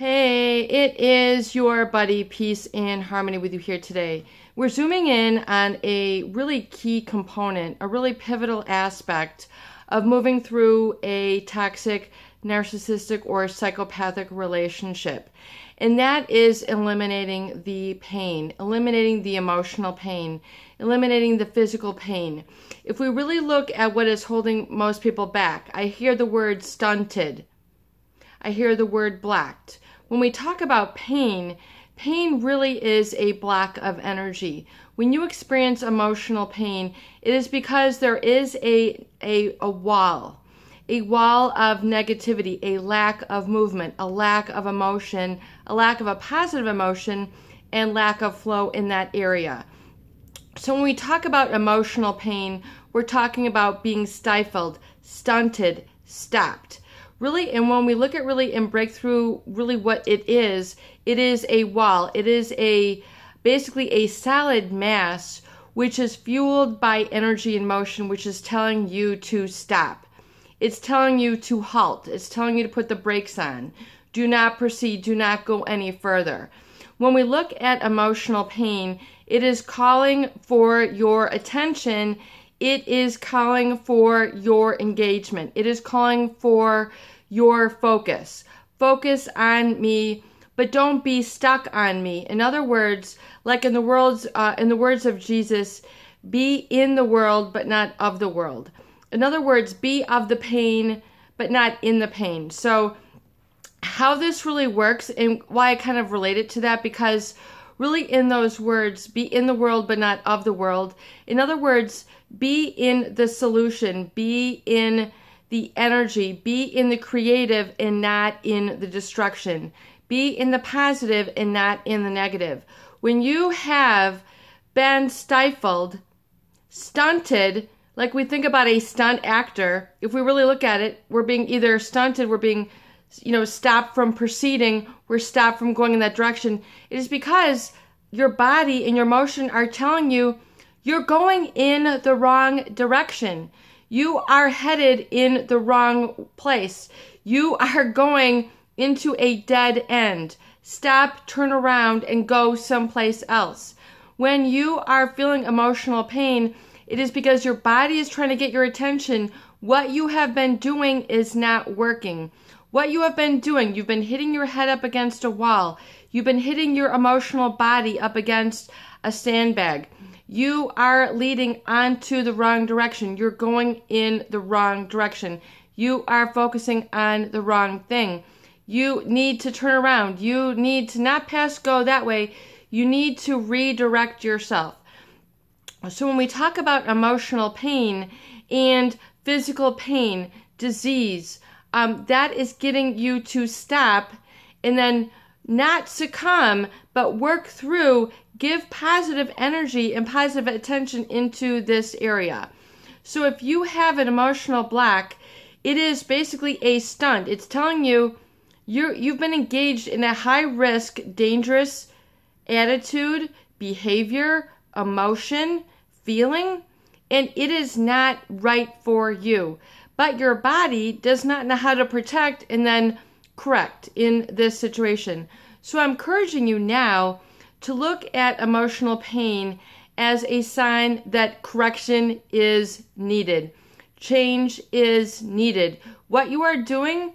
Hey, it is your buddy Peace and Harmony with you here today. We're zooming in on a really key component, a really pivotal aspect of moving through a toxic, narcissistic, or psychopathic relationship. And that is eliminating the pain, eliminating the emotional pain, eliminating the physical pain. If we really look at what is holding most people back, I hear the word stunted. I hear the word blocked. When we talk about pain, pain really is a block of energy. When you experience emotional pain, it is because there is a wall of negativity, a lack of movement, a lack of emotion, a lack of a positive emotion, and lack of flow in that area. So when we talk about emotional pain, we're talking about being stifled, stunted, stopped. Really, and when we look at really and break through really what it is a wall. It is basically a solid mass which is fueled by energy and motion, which is telling you to stop. It's telling you to halt. It's telling you to put the brakes on. Do not proceed. Do not go any further. When we look at emotional pain, it is calling for your attention. It is calling for your engagement. It is calling for your focus. Focus on me, but don't be stuck on me. In other words, like in the words of Jesus, be in the world, but not of the world. In other words, be of the pain, but not in the pain. So how this really works and why I kind of relate it to that, because really in those words, be in the world, but not of the world. In other words, be in the solution, be in the energy, be in the creative and not in the destruction. Be in the positive and not in the negative. When you have been stifled, stunted, like we think about a stunt actor, if we really look at it, we're being either stunted, we're being stopped from proceeding, we're stopped from going in that direction. It is because your body and your emotion are telling you you're going in the wrong direction. You are headed in the wrong place. You are going into a dead end. Stop, turn around, and go someplace else. When you are feeling emotional pain, it is because your body is trying to get your attention. What you have been doing is not working. What you have been doing, you've been hitting your head up against a wall. You've been hitting your emotional body up against a sandbag. You are leading onto the wrong direction. You're going in the wrong direction. You are focusing on the wrong thing. You need to turn around. You need to not pass go that way. You need to redirect yourself. So when we talk about emotional pain and physical pain, disease, that is getting you to stop and then not succumb, but work through, give positive energy and positive attention into this area. So if you have an emotional block, it is basically a stunt. It's telling you you've been engaged in a high-risk, dangerous attitude, behavior, emotion, feeling, and it is not right for you. But your body does not know how to protect and then correct in this situation. So I'm encouraging you now to look at emotional pain as a sign that correction is needed. Change is needed. What you are doing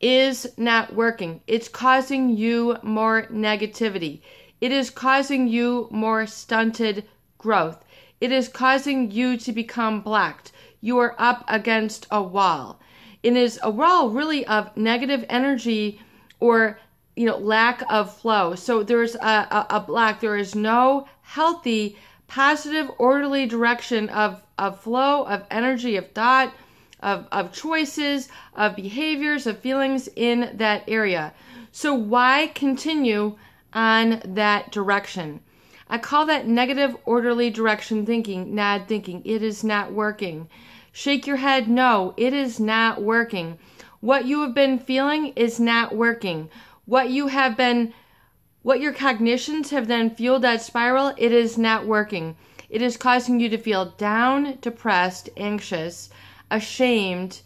is not working. It's causing you more negativity. It is causing you more stunted growth. It is causing you to become blocked. You are up against a wall. It is a wall really of negative energy or lack of flow. So there's a block. There is no healthy, positive, orderly direction of flow, of energy, of thought, of choices, of behaviors, of feelings in that area. So why continue on that direction? I call that negative, orderly direction thinking, not thinking. It is not working. Shake your head, no, it is not working. What you have been feeling is not working. What your cognitions have then fueled that spiral, it is not working. It is causing you to feel down, depressed, anxious, ashamed,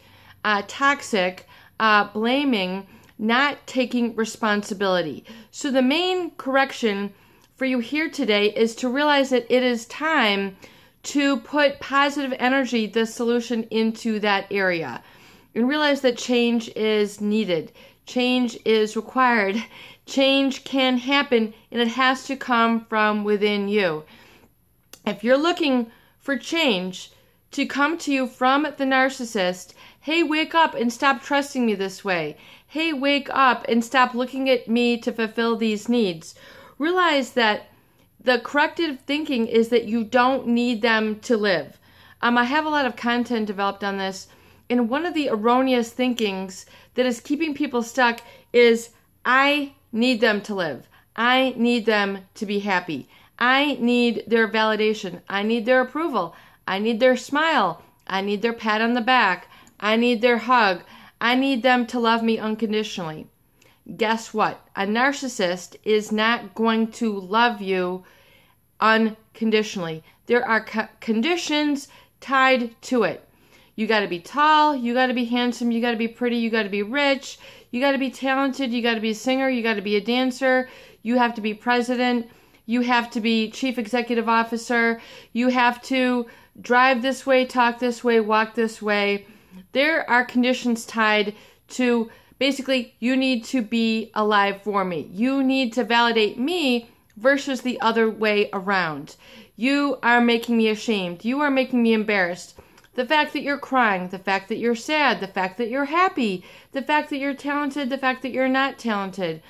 toxic, blaming, not taking responsibility. So the main correction for you here today is to realize that it is time to put positive energy, the solution, into that area. And realize that change is needed. Change is required. Change can happen, and it has to come from within you. If you're looking for change to come to you from the narcissist, hey, wake up and stop trusting me this way. Hey, wake up and stop looking at me to fulfill these needs. Realize that the corrective thinking is that you don't need them to live. I have a lot of content developed on this, and one of the erroneous thinkings that is keeping people stuck is, I need them to live. I need them to be happy. I need their validation. I need their approval. I need their smile. I need their pat on the back. I need their hug. I need them to love me unconditionally. Guess what? A narcissist is not going to love you unconditionally. There are conditions tied to it. You got to be tall, you got to be handsome, you got to be pretty, you got to be rich, you got to be talented, you got to be a singer, you got to be a dancer, you have to be president, you have to be chief executive officer, you have to drive this way, talk this way, walk this way. There are conditions tied to, basically, you need to be alive for me. You need to validate me versus the other way around. You are making me ashamed. You are making me embarrassed. The fact that you're crying, the fact that you're sad, the fact that you're happy, the fact that you're talented, the fact that you're not talented,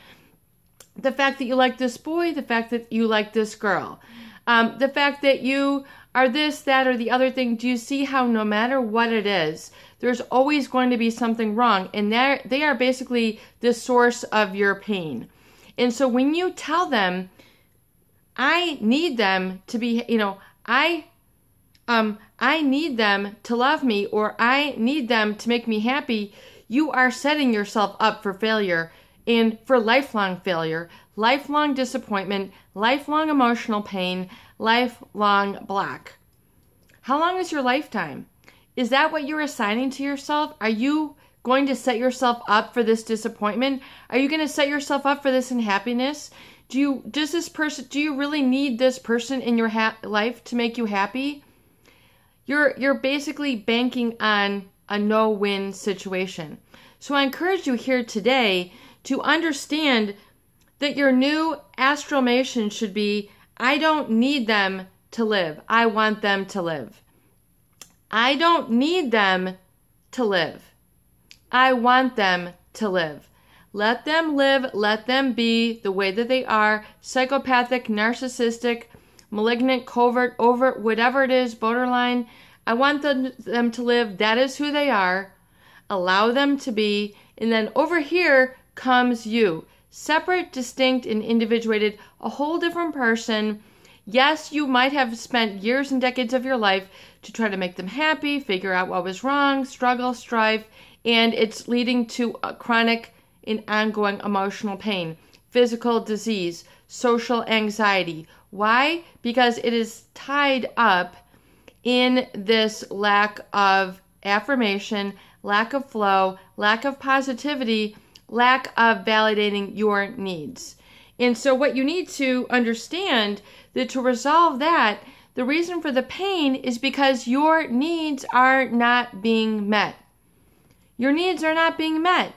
the fact that you like this boy, the fact that you like this girl, the fact that you are this, that, or the other thing. Do you see how no matter what it is, there's always going to be something wrong, and they are basically the source of your pain. And so when you tell them, I need them to be, I need them to love me, or I need them to make me happy, you are setting yourself up for failure, and for lifelong failure, lifelong disappointment, lifelong emotional pain, lifelong block. How long is your lifetime? Is that what you're assigning to yourself? Are you going to set yourself up for this disappointment? Are you going to set yourself up for this unhappiness? Do you really need this person in your life to make you happy? You're basically banking on a no-win situation. So I encourage you here today to understand that your new astromation should be, I don't need them to live. I want them to live. I don't need them to live. I want them to live. Let them live. Let them be the way that they are. Psychopathic, narcissistic, malignant, covert, overt, whatever it is, borderline. I want them to live. That is who they are. Allow them to be. And then over here comes you. Separate, distinct, and individuated. A whole different person. Yes, you might have spent years and decades of your life to try to make them happy, figure out what was wrong, struggle, strive, and it's leading to a chronic and ongoing emotional pain, physical disease, social anxiety. Why? Because it is tied up in this lack of affirmation, lack of flow, lack of positivity, lack of validating your needs. And so what you need to understand that to resolve that, the reason for the pain is because your needs are not being met. Your needs are not being met.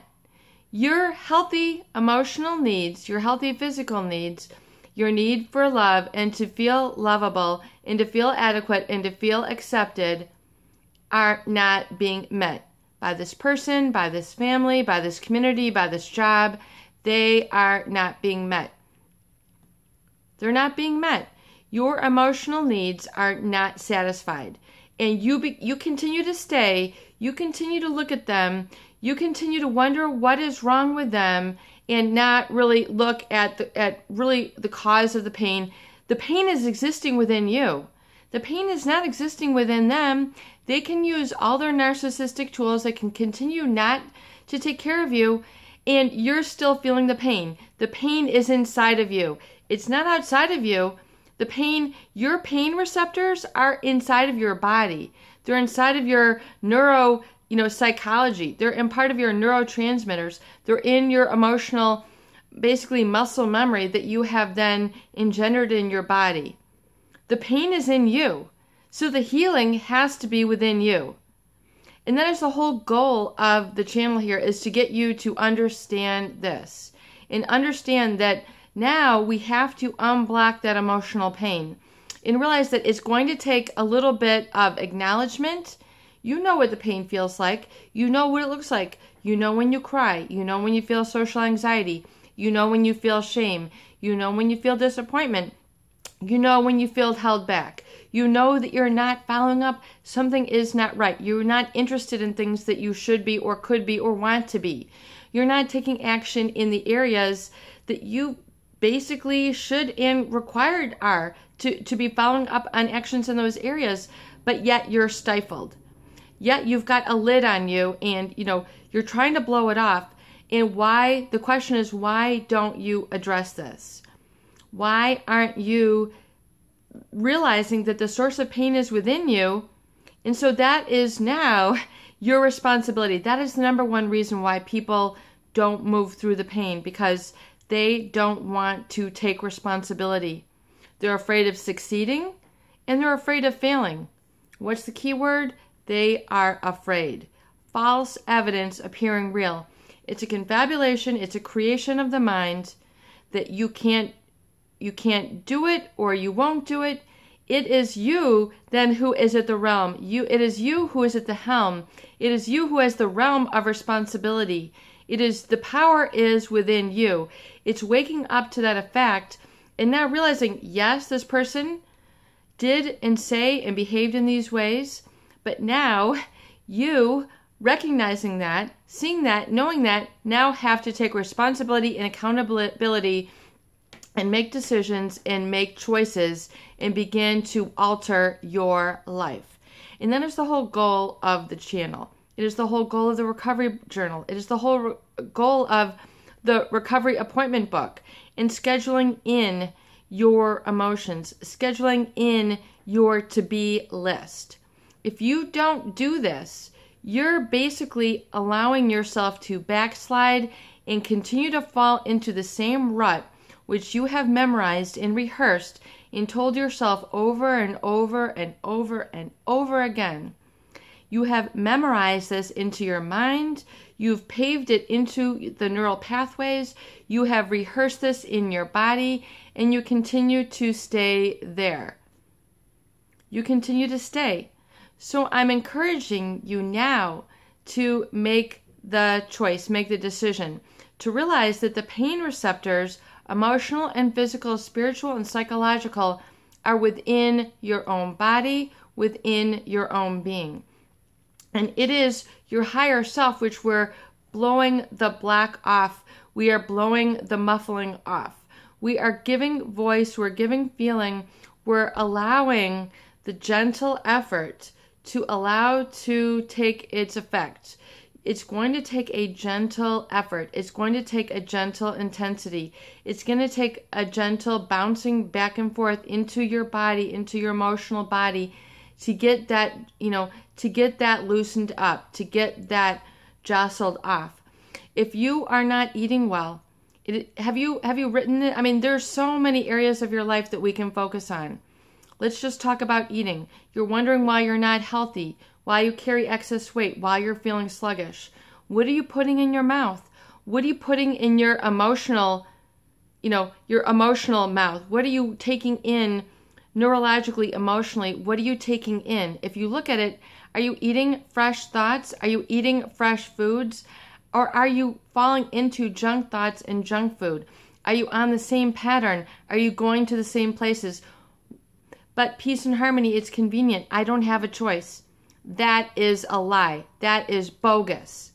Your healthy emotional needs, your healthy physical needs, your need for love and to feel lovable and to feel adequate and to feel accepted are not being met by this person, by this family, by this community, by this job. They are not being met. They're not being met. Your emotional needs are not satisfied. And you continue to stay, you continue to look at them, you continue to wonder what is wrong with them and not really look at the cause of the pain. The pain is existing within you. The pain is not existing within them. They can use all their narcissistic tools. They can continue not to take care of you, and you're still feeling the pain. The pain is inside of you. It's not outside of you. The pain, your pain receptors are inside of your body. They're inside of your psychology. They're in part of your neurotransmitters. They're in your emotional, basically muscle memory that you have then engendered in your body. The pain is in you. So the healing has to be within you. And that is the whole goal of the channel here, is to get you to understand this and understand that now we have to unblock that emotional pain and realize that it's going to take a little bit of acknowledgement. You know what the pain feels like. You know what it looks like. You know when you cry. You know when you feel social anxiety. You know when you feel shame. You know when you feel disappointment. You know when you feel held back. You know that you're not following up. Something is not right. You're not interested in things that you should be or could be or want to be. You're not taking action in the areas that you basically should and required are to be following up on actions in those areas, but yet you're stifled. Yet you've got a lid on you and, you're trying to blow it off. And the question is, why don't you address this? Why aren't you realizing that the source of pain is within you? And so that is now your responsibility. That is the number one reason why people don't move through the pain, because they don't want to take responsibility. They're afraid of succeeding and they're afraid of failing. What's the key word? They are afraid. False evidence appearing real. It's a confabulation. It's a creation of the mind that you can't do it or you won't do it. It is you then who is at the realm. It is you who is at the helm. It is you who has the realm of responsibility. The power is within you. It's waking up to that fact and now realizing, yes, this person did and say and behaved in these ways, but now you recognizing that, seeing that, knowing that, now have to take responsibility and accountability and make decisions and make choices and begin to alter your life. And that is the whole goal of the channel. It is the whole goal of the recovery journal. It is the whole goal of the recovery appointment book and scheduling in your emotions, scheduling in your to-be list. If you don't do this, you're basically allowing yourself to backslide and continue to fall into the same rut which you have memorized and rehearsed and told yourself over and over and over and over again. You have memorized this into your mind. You've paved it into the neural pathways. You have rehearsed this in your body, and you continue to stay there. You continue to stay. So I'm encouraging you now to make the choice, make the decision, to realize that the pain receptors, emotional and physical, spiritual and psychological, are within your own body, within your own being. And it is your higher self which we're blowing the black off. We are blowing the muffling off. We are giving voice, we're giving feeling, we're allowing the gentle effort to allow to take its effect. It's going to take a gentle effort. It's going to take a gentle intensity. It's going to take a gentle bouncing back and forth into your body, into your emotional body, to get that, to get that loosened up, to get that jostled off. If you are not eating well, have you written it? I mean, there's so many areas of your life that we can focus on. Let's just talk about eating. You're wondering why you're not healthy, why you carry excess weight, why you're feeling sluggish. What are you putting in your mouth? What are you putting in your emotional, your emotional mouth? What are you taking in neurologically, emotionally? What are you taking in? If you look at it, are you eating fresh thoughts? Are you eating fresh foods? Or are you falling into junk thoughts and junk food? Are you on the same pattern? Are you going to the same places? But peace and harmony, it's convenient. I don't have a choice. That is a lie. That is bogus.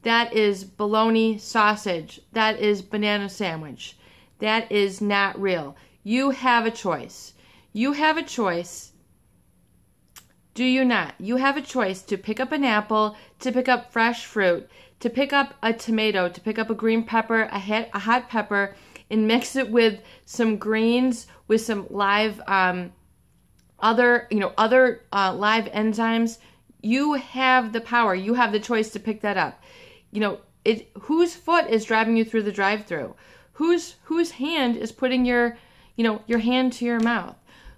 That is bologna sausage. That is banana sandwich. That is not real. You have a choice. You have a choice. Do you not? You have a choice to pick up an apple, to pick up fresh fruit, to pick up a tomato, to pick up a green pepper, a hot pepper, and mix it with some greens, with some live, other live enzymes. You have the power. You have the choice to pick that up. You know, whose foot is driving you through the drive-thru? Whose hand is putting your hand to your mouth?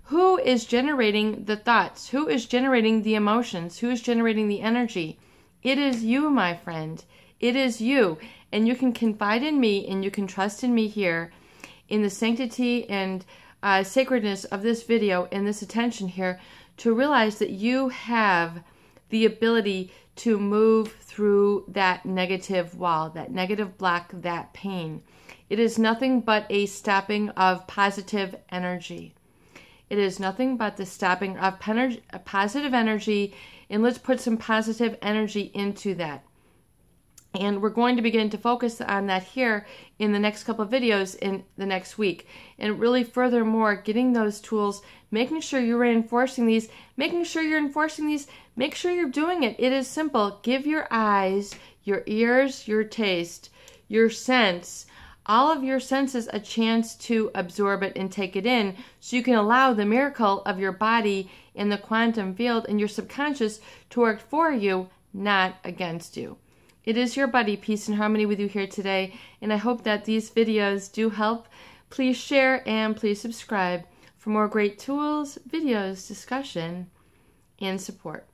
Who is generating the thoughts? Who is generating the emotions? Who is generating the energy? It is you, my friend. It is you. And you can confide in me and you can trust in me here in the sanctity and sacredness of this video and this attention here to realize that you have the ability to move through that negative wall, that negative block, that pain. It is nothing but a stopping of positive energy. It is nothing but the stopping of positive energy, and let's put some positive energy into that. And we're going to begin to focus on that here in the next couple of videos in the next week. And really furthermore, getting those tools, making sure you're reinforcing these, make sure you're doing it. It is simple. Give your eyes, your ears, your taste, your sense, all of your senses a chance to absorb it and take it in so you can allow the miracle of your body in the quantum field and your subconscious to work for you, not against you. It is your buddy, Peace and Harmony, with you here today, and I hope that these videos do help. Please share and please subscribe for more great tools, videos, discussion, and support.